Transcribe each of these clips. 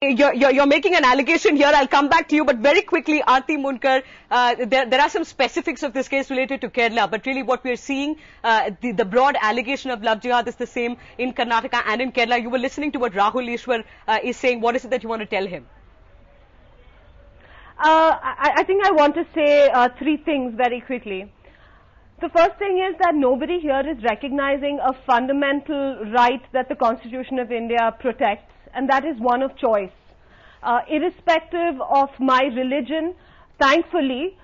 You're making an allegation here. I'll come back to you, but very quickly, Aarti Munkar, there are some specifics of this case related to Kerala, but really what we're seeing, the broad allegation of love jihad is the same in Karnataka and in Kerala. You were listening to what Rahul Ishwar is saying. What is it that you want to tell him? I think I want to say three things very quickly. The first thing is that nobody here is recognizing a fundamental right that the Constitution of India protects, and that is one of choice. Irrespective of my religion, thankfully,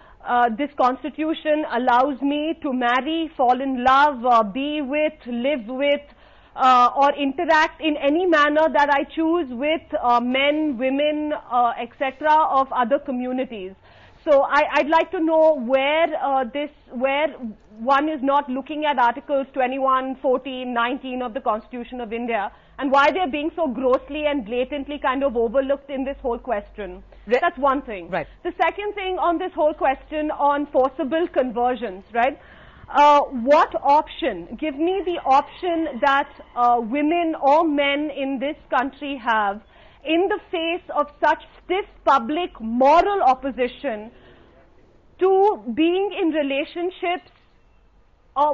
this Constitution allows me to marry, fall in love, be with, live with, or interact in any manner that I choose with men, women, etc. of other communities. So I'd like to know where one is not looking at Articles 21, 14, 19 of the Constitution of India, and why they're being so grossly and blatantly kind of overlooked in this whole question. That's one thing. Right. The second thing on this whole question on forcible conversions, right? What option? Give me the option that women or men in this country have in the face of such stiff public moral opposition to being in relationships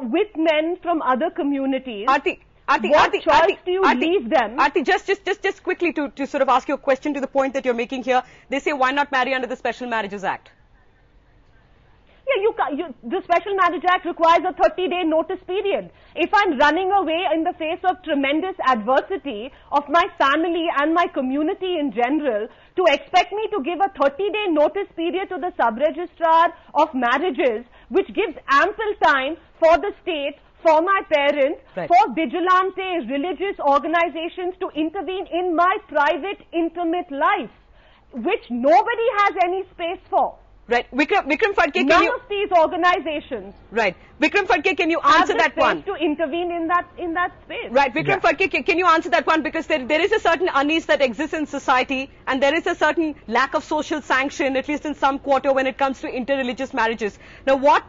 with men from other communities. What choice do you leave them? Aarti, just quickly to sort of ask you a question to the point that you're making here. They say, why not marry under the Special Marriages Act? Yeah, the Special Marriage Act requires a 30-day notice period. If I'm running away in the face of tremendous adversity of my family and my community in general, to expect me to give a 30-day notice period to the sub-registrar of marriages, which gives ample time for the state, for my parents, right, for vigilante religious organizations to intervene in my private, intimate life, which nobody has any space for. Right. Vikram Phadke, none of these organizations. Right. Vikram Phadke, can you answer that one? To intervene in that space. Right. Vikram Phadke, can you answer that one? Because there is a certain unease that exists in society, and there is a certain lack of social sanction, at least in some quarter, when it comes to interreligious marriages. Now, what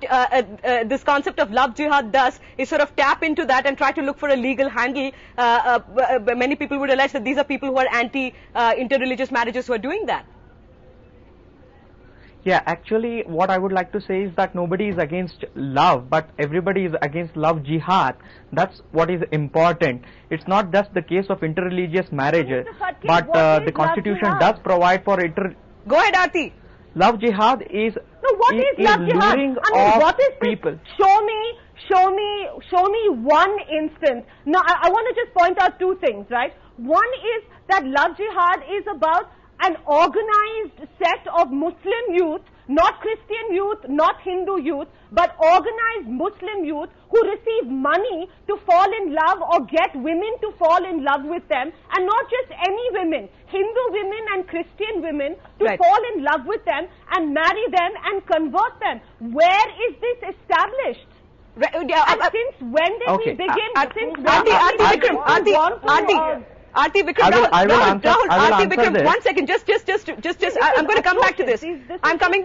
this concept of love jihad does is sort of tap into that and try to look for a legal handle. Many people would allege that these are people who are anti-interreligious marriages who are doing that. Yeah, actually what I would like to say is that nobody is against love, but everybody is against love jihad. That's what is important. It's not just the case of interreligious marriages, but the Constitution does provide for Go ahead, Aarti. Love jihad is what is love jihad? I mean, what is people. Show me one instance. Now, I want to just point out two things, right? One is that love jihad is about an organized set of Muslim youth, not Christian youth, not Hindu youth, but organized Muslim youth who receive money to fall in love or get women to fall in love with them, and not just any women, Hindu women and Christian women, to fall in love with them and marry them and convert them. Where is this established? And since when did we begin? Aarti, Vikram, Aarti, Vikram, 1 second, I'm going to come back to this. I'm coming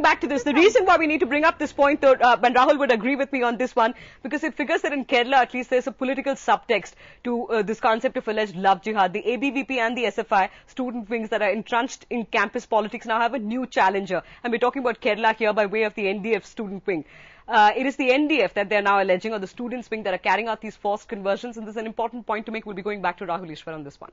back to this. The reason why we need to bring up this point, though, and Rahul would agree with me on this one, because it figures that in Kerala, at least there's a political subtext to this concept of alleged love jihad. The ABVP and the SFI student wings that are entrenched in campus politics now have a new challenger. And we're talking about Kerala here by way of the NDF student wing. It is the NDF that they're now alleging, or the students wing, that are carrying out these forced conversions, and this is an important point to make. We'll be going back to Rahul Ishwar on this one.